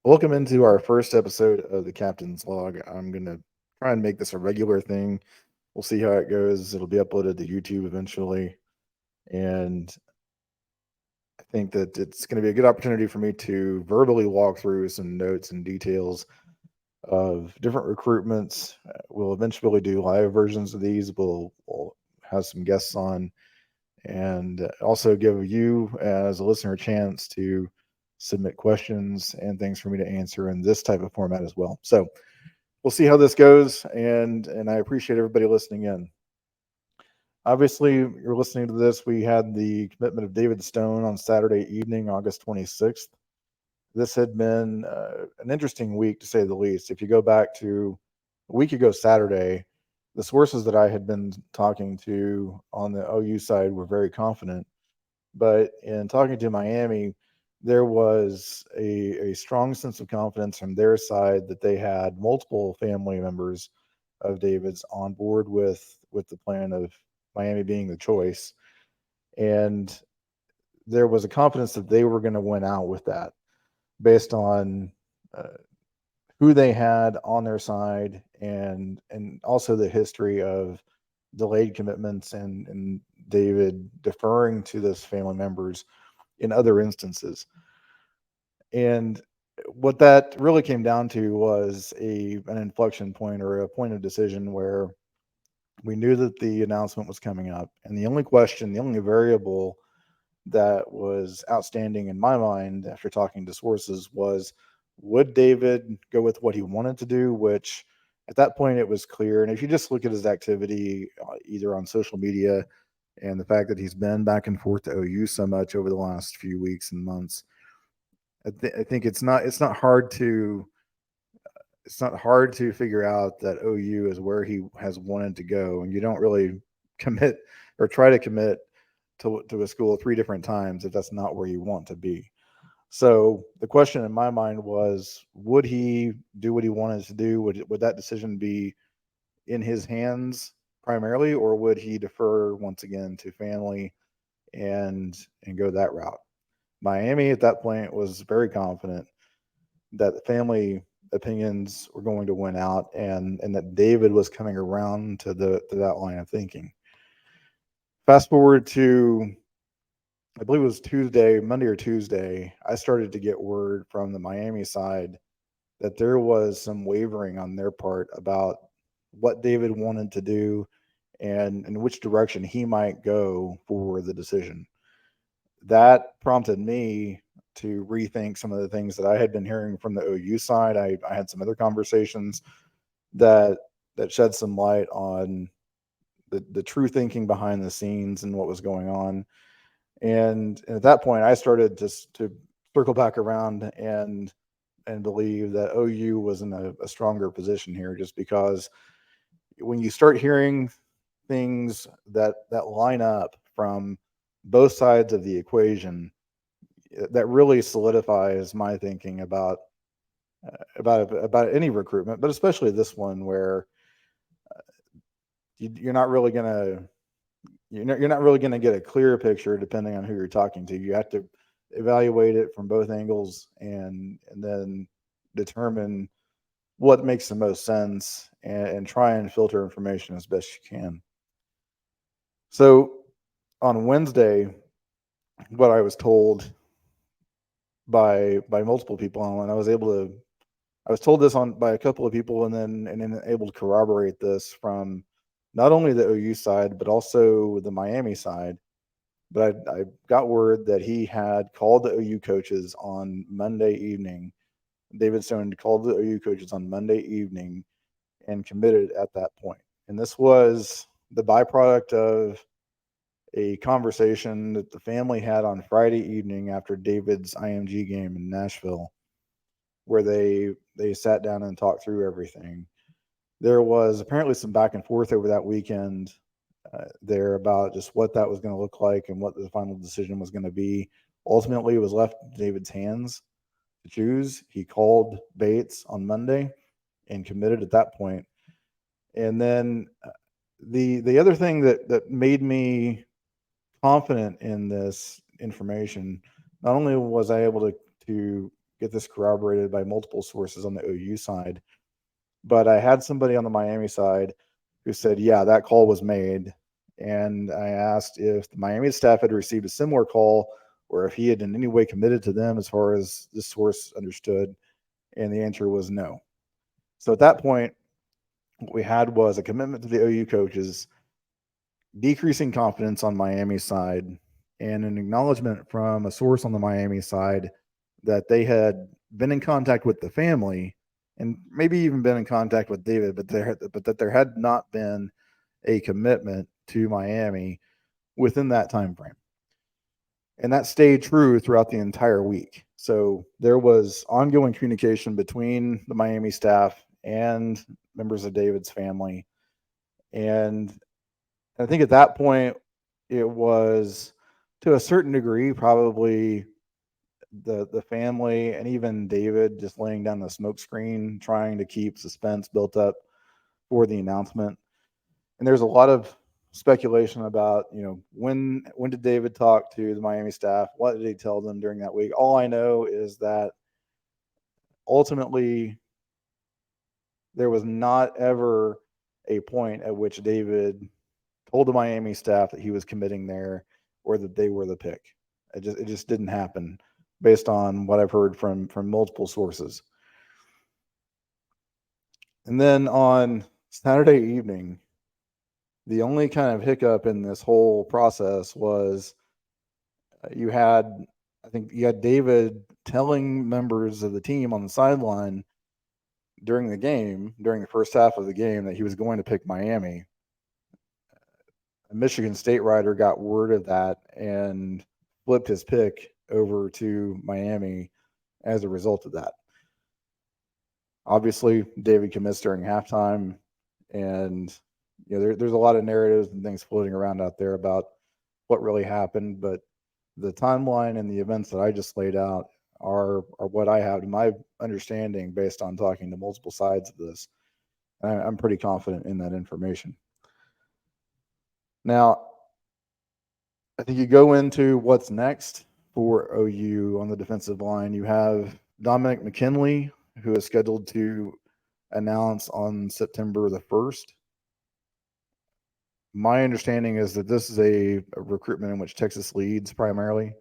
Welcome into our first episode of the Captain's Log. I'm going to try and make this a regular thing. We'll see how it goes. It'll be uploaded to YouTube eventually. And I think that it's going to be a good opportunity for me to verbally walk through some notes and details of different recruitments. We'll eventually do live versions of these. We'll have some guests on and also give you as a listener a chance to submit questions and things for me to answer in this type of format as well. So we'll see how this goes, and I appreciate everybody listening in. Obviously, you're listening to this. We had the commitment of David Stone on Saturday evening, August 26th. This had been an interesting week to say the least. If you go back to a week ago Saturday, the sources that I had been talking to on the OU side were very confident. But in talking to Miami, there was a strong sense of confidence from their side that they had multiple family members of David's on board with the plan of Miami being the choice. And there was a confidence that they were going to win out with that based on uh, who they had on their side and also the history of delayed commitments and David deferring to those family members in other instances. And what that really came down to was a an inflection point or a point of decision where we knew that the announcement was coming up, and the only question, the only variable that was outstanding in my mind after talking to sources was, would David go with what he wanted to do, which at that point it was clear. And if you just look at his activity either on social media and the fact that he's been back and forth to OU so much over the last few weeks and months, I think it's not hard to figure out that OU is where he has wanted to go, and you don't really commit or try to commit to a school three different times if that's not where you want to be. So the question in my mind was, would he do what he wanted to do? Would that decision be in his hands primarily, or would he defer once again to family and go that route? Miami at that point was very confident that the family opinions were going to win out and that David was coming around to that line of thinking. Fast forward to I believe it was Tuesday, Monday or Tuesday, I started to get word from the Miami side that there was some wavering on their part about what David wanted to do and in which direction he might go for the decision. That prompted me to rethink some of the things that I had been hearing from the OU side. I had some other conversations that shed some light on the true thinking behind the scenes and what was going on. And at that point, I started to circle back around and believe that OU was in a stronger position here, just because when you start hearing things that line up from both sides of the equation, that really solidifies my thinking about any recruitment, but especially this one where you're not really gonna you're not really gonna get a clear picture depending on who you're talking to. You have to evaluate it from both angles and then determine what makes the most sense and try and filter information as best you can. So on Wednesday, what I was told by multiple people, and I was told this on by a couple of people, and then able to corroborate this from not only the OU side but also the Miami side. But I got word that he had called the OU coaches on Monday evening. David Stone called the OU coaches on Monday evening and committed at that point. And this was the byproduct of a conversation that the family had on Friday evening after David's IMG game in Nashville, where they sat down and talked through everything. There was apparently some back and forth over that weekend there about just what that was going to look like and what the final decision was going to be. Ultimately, it was left in David's hands to choose. He called Bates on Monday and committed at that point. And then the other thing that made me confident in this information, not only was I able to get this corroborated by multiple sources on the OU side. But I had somebody on the Miami side who said, yeah, that call was made. And I asked if the Miami staff had received a similar call or if he had in any way committed to them as far as this source understood. And the answer was no. So at that point, what we had was a commitment to the OU coaches, decreasing confidence on Miami's side, and an acknowledgement from a source on the Miami side that they had been in contact with the family and maybe even been in contact with David, but that there had not been a commitment to Miami within that time frame. And that stayed true throughout the entire week. So there was ongoing communication between the Miami staff and members of David's family. And I think at that point, it was to a certain degree, probably the family and even David just laying down the smoke screen, trying to keep suspense built up for the announcement. And there's a lot of speculation about, when did David talk to the Miami staff? What did he tell them during that week? All I know is that ultimately there was not ever a point at which David told the Miami staff that he was committing there or that they were the pick. It just didn't happen based on what I've heard from multiple sources. And then on Saturday evening, the only kind of hiccup in this whole process was I think you had David telling members of the team on the sideline during the first half of the game, that he was going to pick Miami. A Michigan State writer got word of that and flipped his pick over to Miami as a result of that. Obviously, David commits during halftime, and there's a lot of narratives and things floating around out there about what really happened, but the timeline and the events that I just laid out are what I have in my understanding based on talking to multiple sides of this. I'm pretty confident in that information. Now, I think you go into what's next for OU on the defensive line. You have Dominic McKinley, who is scheduled to announce on September the 1st. My understanding is that this is a recruitment in which Texas leads primarily.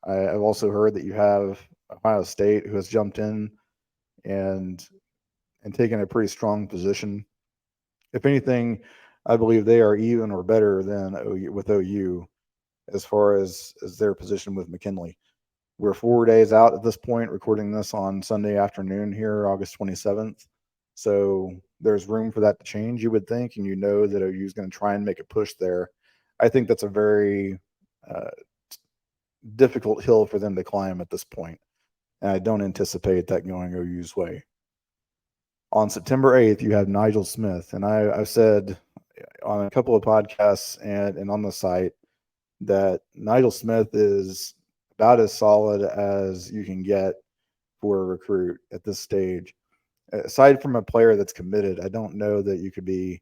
I've also heard that you have Ohio State, who has jumped in and taken a pretty strong position. If anything, I believe they are even or better than OU as far as their position with McKinley. We're 4 days out at this point, recording this on Sunday afternoon here, August 27th. So there's room for that to change, you would think, and that OU is going to try and make a push there. I think that's a very difficult hill for them to climb at this point, and I don't anticipate that going OU's way. On September 8th, you have Nigel Smith, and I've said on a couple of podcasts and on the site that Nigel Smith is about as solid as you can get for a recruit at this stage. Aside from a player that's committed, I don't know that you could be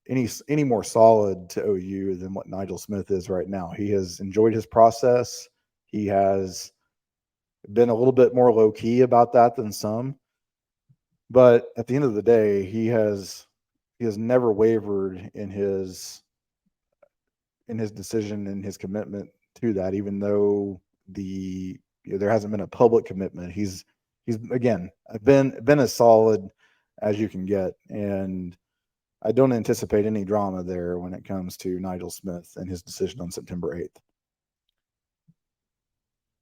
any more solid to OU than what Nigel Smith is right now. He has enjoyed his process. He has been a little bit more low key about that than some, but at the end of the day, he has never wavered in his decision and his commitment to that, even though there hasn't been a public commitment. He's again been as solid as you can get, and I don't anticipate any drama there when it comes to Nigel Smith and his decision on September 8th.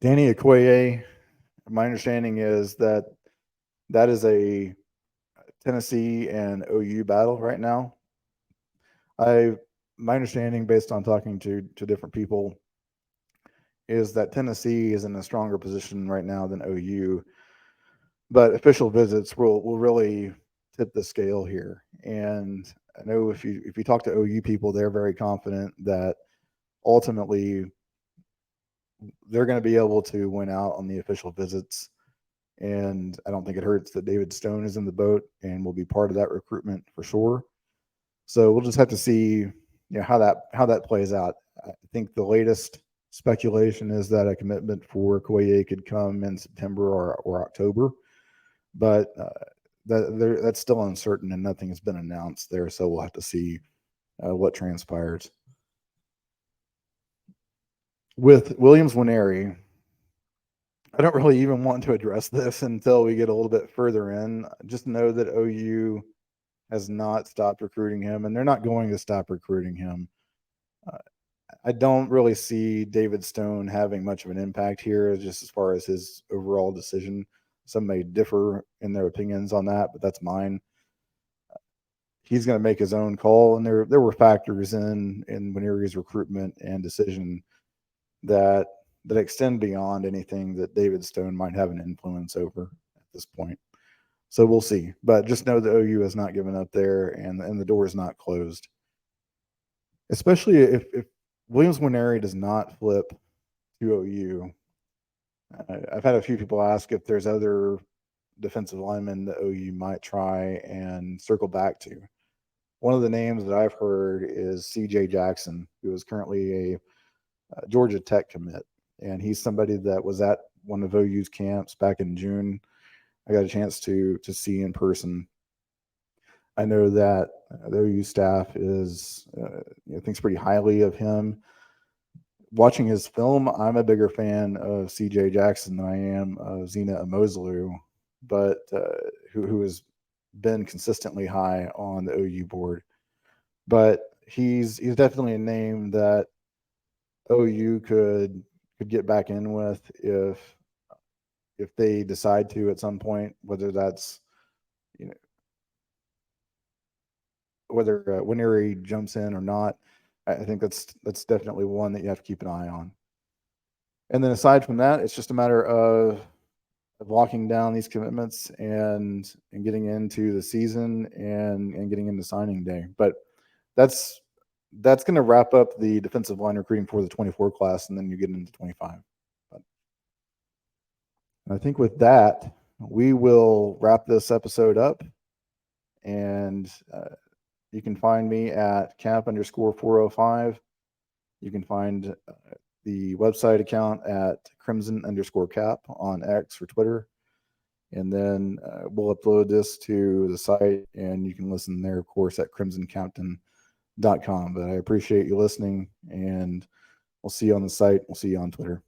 Danny Okoye, my understanding is that is a Tennessee and OU battle right now. My understanding, based on talking to different people, is that Tennessee is in a stronger position right now than OU, but official visits will really tip the scale here. And I know if you talk to OU people, they're very confident that ultimately they're going to be able to win out on the official visits. And I don't think it hurts that David Stone is in the boat and will be part of that recruitment for sure. So we'll just have to see, how that plays out. I think the latest Speculation is that a commitment for Koye could come in September or October, but that's still uncertain and nothing has been announced there. So we'll have to see what transpires. With Williams Winery, I don't really even want to address this until we get a little bit further in. Just know that OU has not stopped recruiting him, and they're not going to stop recruiting him. Uh, I don't really see David Stone having much of an impact here, just as far as his overall decision. Some may differ in their opinions on that, but that's mine. He's going to make his own call, and there were factors in Winery's recruitment and decision that extend beyond anything that David Stone might have an influence over at this point. So we'll see. But just know that OU has not given up there, and the door is not closed. Especially if Williams Winery does not flip to OU. I've had a few people ask if there's other defensive linemen that OU might try and circle back to. One of the names that I've heard is C.J. Jackson, who is currently a Georgia Tech commit, and he's somebody that was at one of OU's camps back in June. I got a chance to see in person. I know that the OU staff is thinks pretty highly of him. Watching his film, I'm a bigger fan of C.J. Jackson than I am of Zena Amozulu, but who has been consistently high on the OU board. But he's definitely a name that OU could get back in with if they decide to at some point, whether that's whether Winery jumps in or not. I think that's definitely one that you have to keep an eye on. And then aside from that, it's just a matter of locking down these commitments and getting into the season and getting into signing day. But that's going to wrap up the defensive line recruiting for the 24 class, and then you get into 25. But I think with that, we will wrap this episode up. And you can find me at camp_405. You can find the website account at crimson_cap on X or Twitter. And then we'll upload this to the site, and you can listen there, of course, at crimsoncaptain.com. But I appreciate you listening, and we'll see you on the site. We'll see you on Twitter.